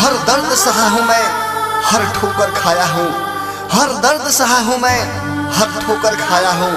हर दर्द सहा हूँ मैं, हर ठोकर खाया हूँ। हर दर्द सहा हूँ मैं, हर ठोकर खाया हूँ।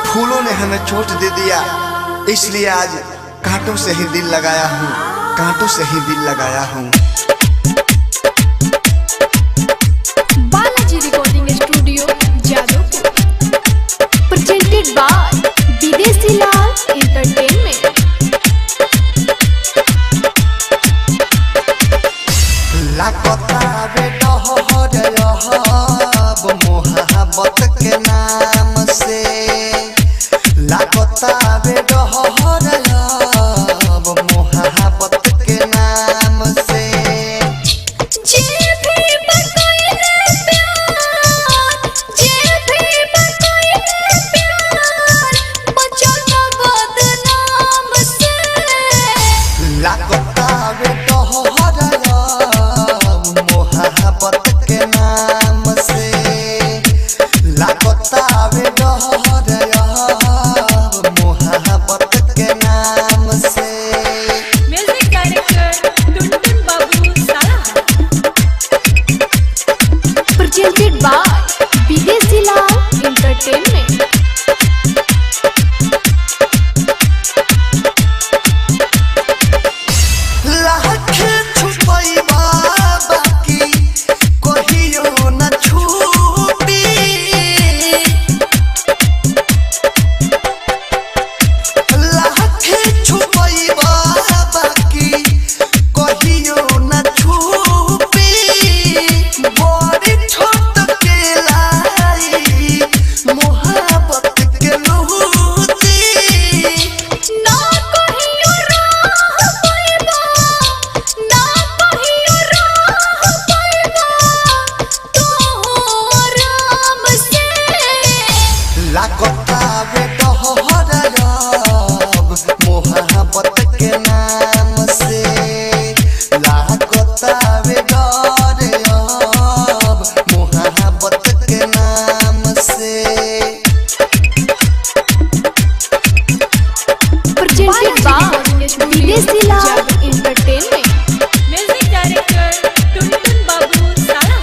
फूलों ने हमें चोट दे दिया, इसलिए आज कांटों से ही दिल लगाया हूँ, कांटों से ही दिल लगाया हूँ। Balaji recording studio Jadavpur, presented by Videshi Lal entertainment. मोहब्बत के नाम से लागता बे मोहब्बत के नाम से presented by विदेशी लाल एंटरटेनमेंट। मोहब्बत के नाम से लागता बे मोहब्बत के नाम से। Presented by Videshi Lal entertainment. Music director टुनटुन बाबू साला।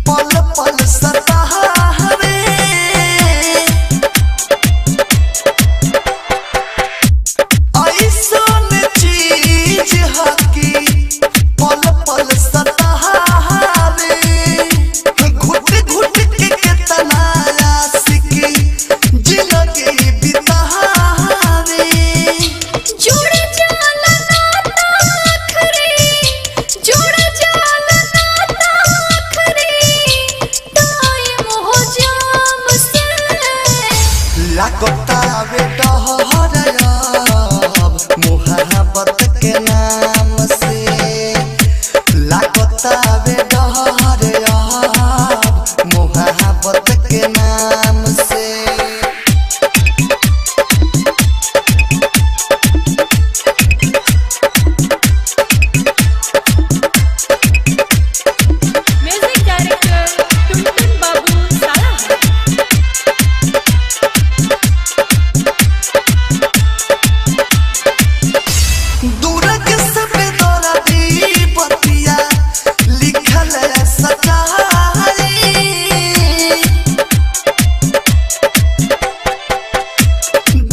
पल पल सतावे ऐसन चीज हकी, पल पल सतावे। घुट घुट के कितना आशिकी जिंदगी बितावे। जुड़ जाला नाता आखरी, जुड़ जाला नाता आखरी, टाइम हो जाम से। लागता बे मोहब्बत के नाम से लागता बे मोहब्बत के नाम से। म्यूजिक डायरेक्टर टुनटुन बाबू साला। दूरक सब दौलती बतिया लिखल सच्चाई।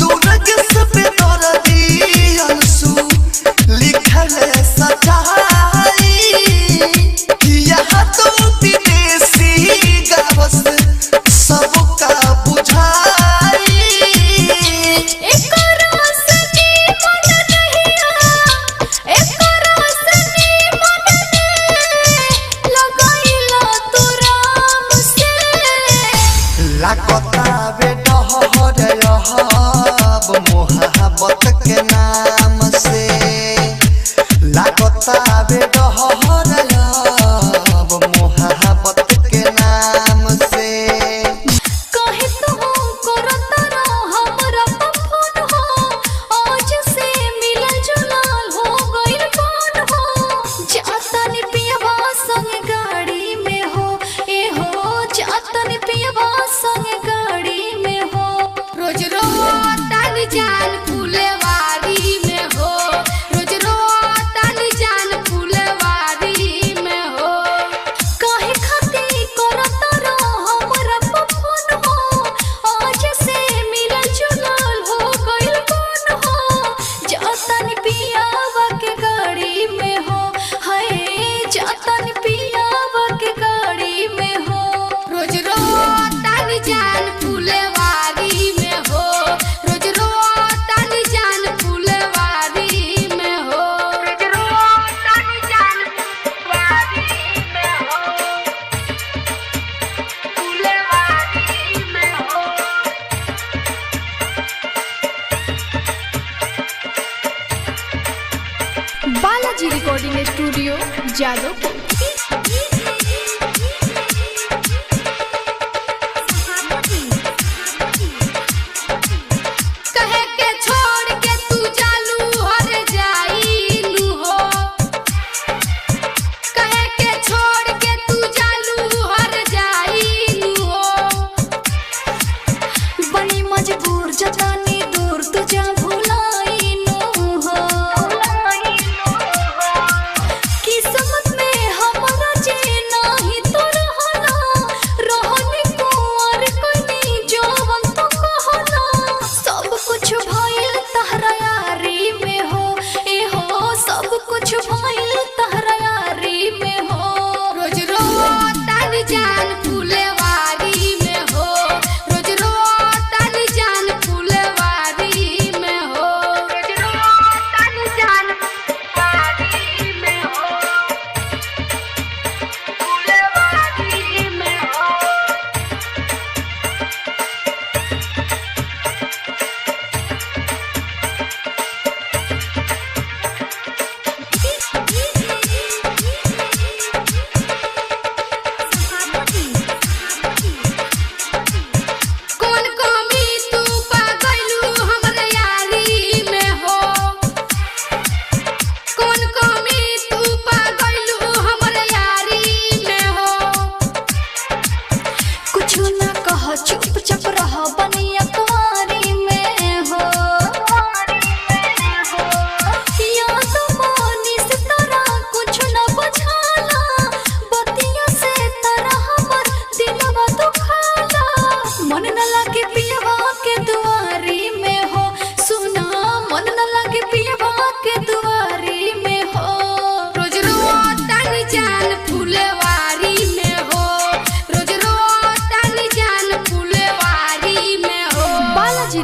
दूरक सब दौलती अंशु लिखल सच्चाई। यहाँ तो विदेशी गावस सबका बुझाई। लागता बे मोहब्बत के नाम से लागता बे मोहब्बत के नाम से। कहे तो करत रहो हमरा फोन हो, आज से मिलल जुलल हो गइल कौन हो। जाता नि पियवा संग गाड़ी में हो, ए हो जाता नि पियवा संग गाड़ी में हो। Recording studio Jadavpur.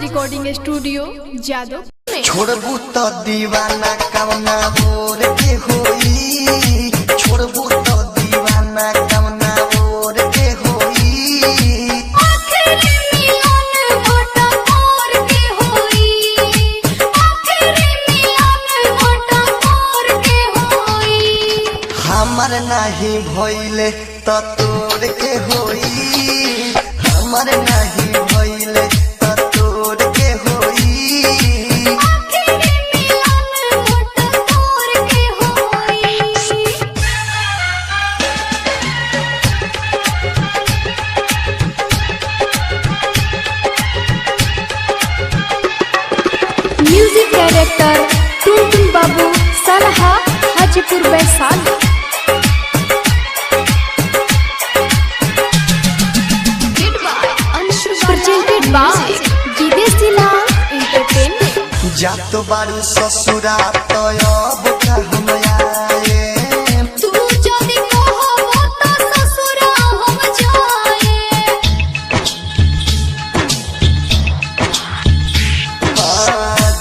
Recording studio Jadavpur. छोड़बू तो दीवाना कवना बोर के होई, छोड़बू तो दीवाना कवना बोर के होई। आखिरी मिलन मोटा मोर के होई, आखिरी मिलन मोटा मोर के होई। हमर नहीं भइले तो तोर के होई, हमर नहीं भइले तो तोर के होई। आखिरी मिलन मोटा मोर के होई। म्यूजिक डायरेक्टर टुनटुन बाबू सलहा Hajipur Vaishali. Presented by Videshi Lal entertainment. जात बारू ससुरा तो अब का हम आए, तू जदि कहबो त ससुरा हम जाए।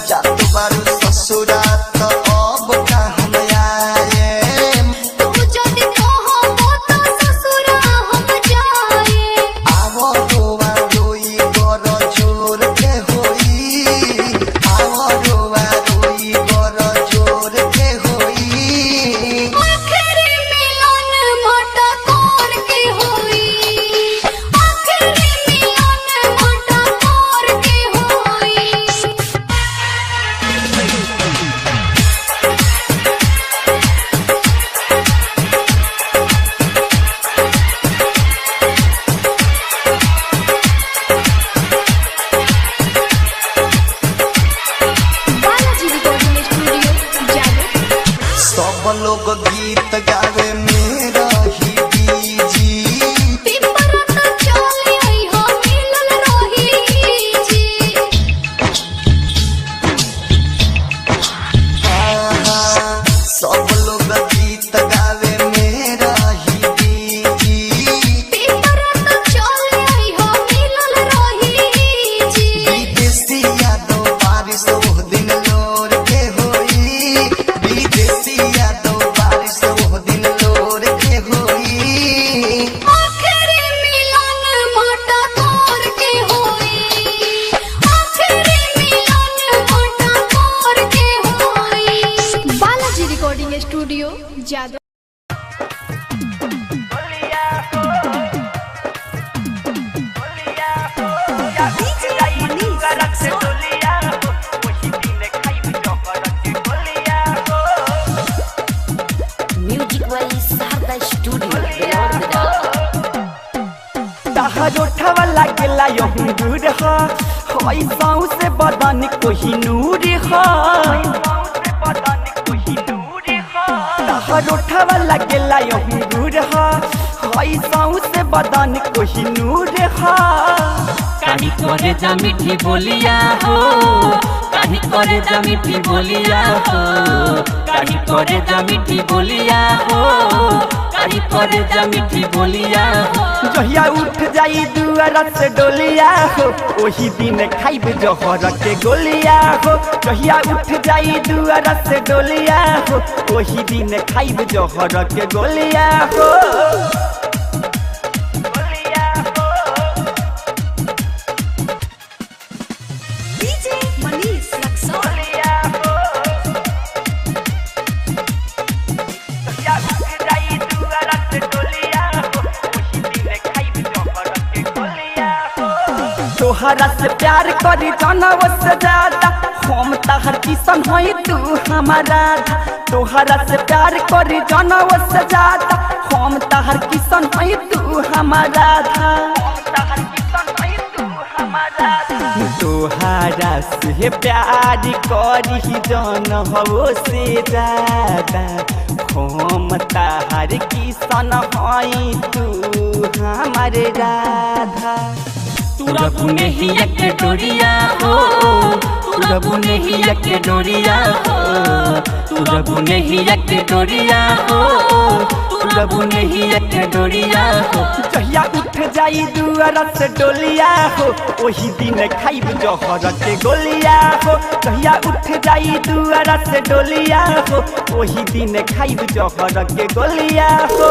जात बारू ससुरा तो अब का हम आए। तू जदि कहबो त ससुरा हम जाए। आवो रोवा रोई गर जोर के होई, आवो रोवा रोई गर जोर के होई। अंगूर हा होई साउ से बदन कोही नूर हा तहर उठावा लगेला अंगूर हा होई साउ से बदन कोही नूर हा काहे करे जा मीठी बोलिया हो काहे करे जा मीठी बोलिया हो काहे करे जा मीठी बोलिया हो काहे करे जा मीठी बोलिया हो जहिया उठ जाई दुआरा से डोलिया हो ओही दिन खाइब जहर के गोलिया हो जहिया उठ जाई दुआरा से डोलिया हो ओही दिन खाइब जहर के गोलिया हो तोहरा से प्यार करी जानव से ज्यादा हम तहर किसन होई तू हमारा तोहरा से प्यार करी जानव से ज्यादा हम तहर किसन होई तू हमारा तोहरा से प्यार करी जानव से ज्यादा हम तहर किसन होई तू हमारे राधा तूरा बुने ही एक डोरिया हो तूरा बुने ही एक डोरिया हो तूरा बुने ही एक डोरिया हो तूरा बुने ही एक डोरिया हो जहिया उठ जाई दुआरा से डोलिया हो ओही दिन खाइब जहर के गोलिया हो जहिया उठ जाई दुआरा से डोलिया हो ओही दिन खाइब जहर के गोलिया हो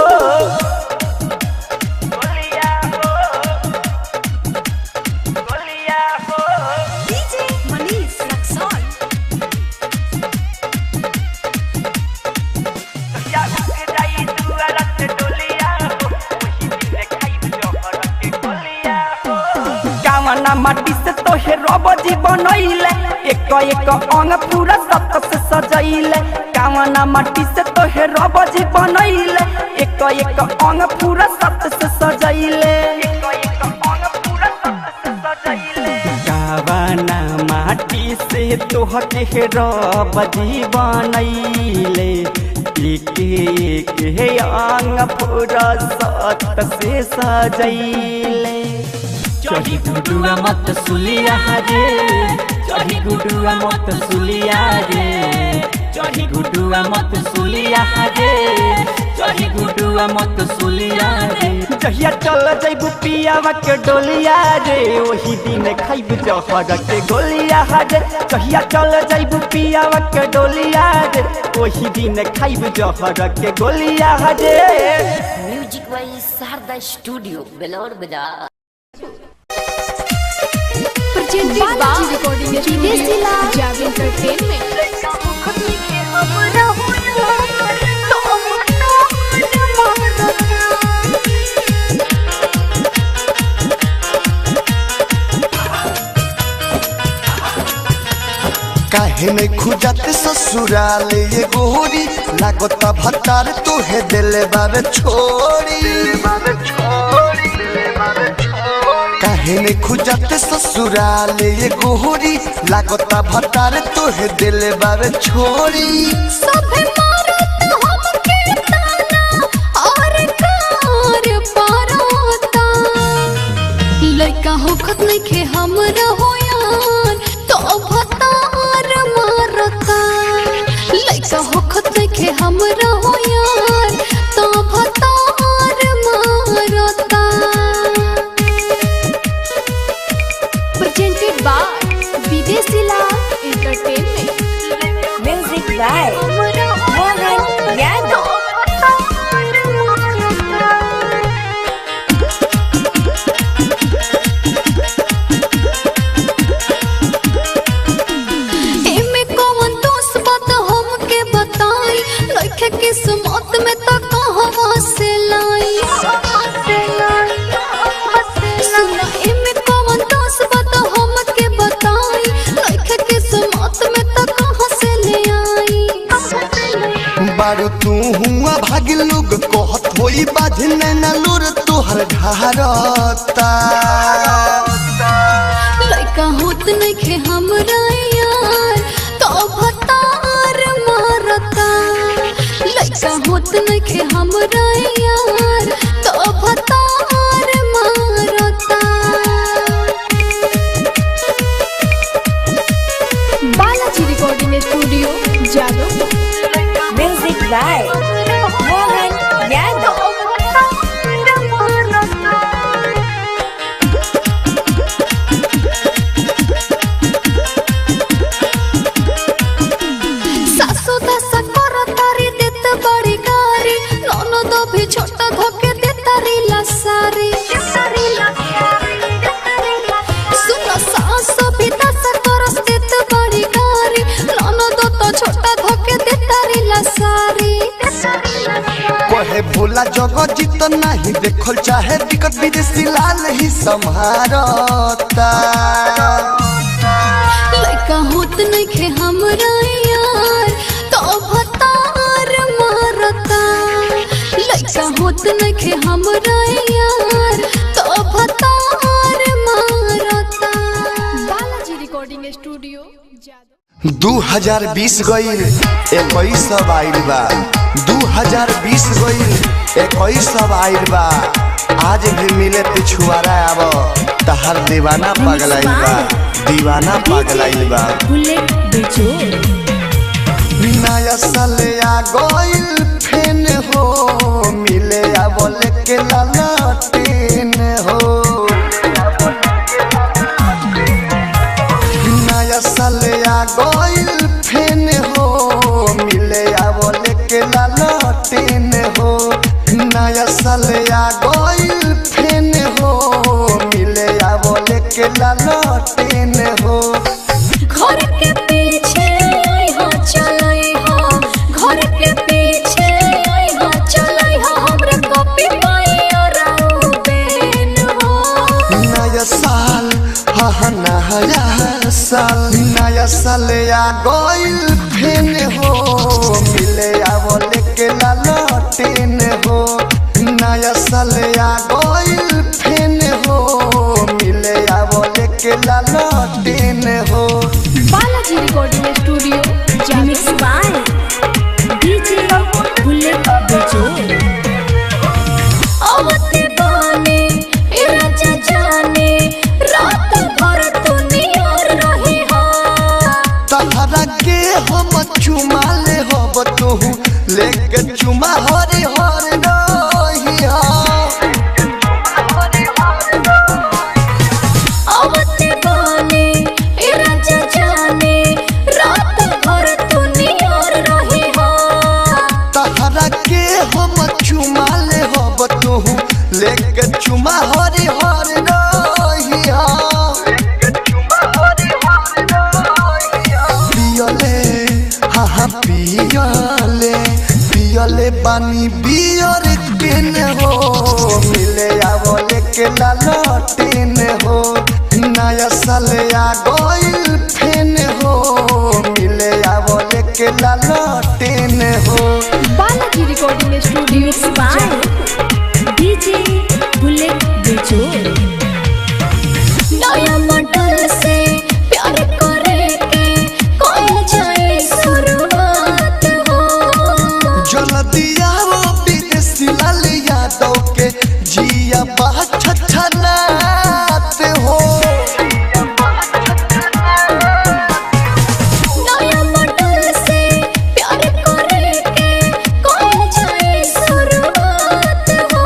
माटी से तोहे रबजी बनैले एक एक अंग पूरा सत से सजैले कावना माटी से तोहे रबजी बनैले एक एक अंग पूरा सत से सजैले कावना माटी से तोहके रबजी बनैले एक एक अंग पूरा सत से सजैले चढ़ी गुडुआ मत सुलिया रे चढ़ी गुडुआ मत सुलिया रे चढ़ी गुडुआ मत सुलिया रे चढ़ी गुडुआ मत सुलिया रे जहिया चल जइबू पियावा के डोलिया रे ओही दिन खाइब जहर के गोलिया रे जहिया चल जइबू पियावा के डोलिया रे ओही दिन खाइब जहर के गोलिया रे म्यूजिक बाय शारदा स्टूडियो बेलोर बाजार बालाजी रिकॉर्डिंग विदेशी जाग एंटरटेनमेंट काहे में खुजत ससुराल ये गोरी लागता भतार तोहे दिले बाबे छोड़ी काहे में खुजत ससुराल ये गोरी लागता भतार तोहे दिले बाबे छोड़ी सभे मारत हमके ताना और कार पारता लइका होखत नइखे हमरा हो यार तो भतार मारता लइका होखत नइखे हमरा हो यार तो भतार मारता presented by Videshi entertainment music by Mohan Yadav एमे कौन दोस्त बात हमके बताई लइके किस्मत में त कहवा से लाई सुना एमे कौन दोस्त बात हमके बताई लइके किस्मत में त कहां से ले आई बारू तू हुआ भाग लोग कहत होई बाधिन न लूर तोहर ढारता हमरा यार तो भतार मारता लइका होत नइखे हमरा यार तो भतार मारता। Balaji recording studio Jadav. Music by Mohan Yadav. सासू दशा करतारी देत बड़ी गारी ननद भी छोटा धोके देतारी लसारी। सुनो सासू भी दशा करस देत बड़ी गारी ननद तो छोटा धोके देतारी लसारी। कहे भोला जगत जीत नहीं देखल चाहे दिक्कत विदेशी लाल ही संभारता। लइका होत नइखे हमरा यार तो भतार मारता लइका होत नइखे हमरा यार तो भतार मारता। Balaji recording studio Jadav. 2020 गईल 21 आइल बा 2020 गईल 21 आइल बा। आज भी मिले पिछुआरा आब तहर दीवाना पगलाइल बा दीवाना पगलाइल बा। बुलेट बेजोड़। नया साल आ गईल फेन हो मिले बोले के ललटेन हो। नया साल आ गईल फेन हो मिले बोले के ललटेन हो। नया साल आ गईल फेन हो मिले बोले के ललटेन हो। घर के पीछे आई हो चलई हो घर के पीछे आई हो चलई हो हमरे कॉपी पाई और बेन हो। नया साल हाँ नया साल नया साल आ गईल फेन हो मिले बोले के ललटेन हो। नया साल आ गईल फेन हो मिले बोले के ललटेन हो। Balaji recording studio mix by DJ bullet Bejod. आवते बाने ए राजा जाने रात भर तू नियर रही हो। तहरा के हम चुमा ले हब तोहू लेके चुमा हरे हर रही हो। आवते बाने ए राजा जाने रात भर तू नियर रही हो। तहरा के हम चुमा ले हब तोहू लेके चुमा हरे हर रही हो। पियले हाँ पियले पियले बानी बियर केन हो मिले बोले के ललटेन हो। नया साल आ गईल फेन हो मिले बोले के ललटेन हो। Balaji recording studio mix by DJ bullet Bejod. नया मॉडल से प्यार करे के कोई जाए शुरुआत हो। जल्दिया वो विदेशी लाल यादव के जिया बात छछनात हो। नया मॉडल से प्यार करे के कोई जाए शुरुआत हो।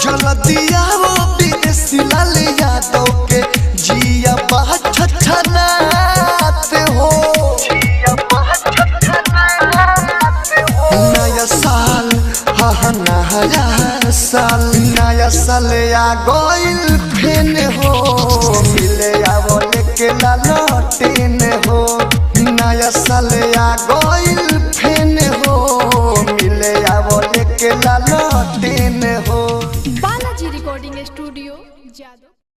जल्दिया वो विदेशी लाल यादव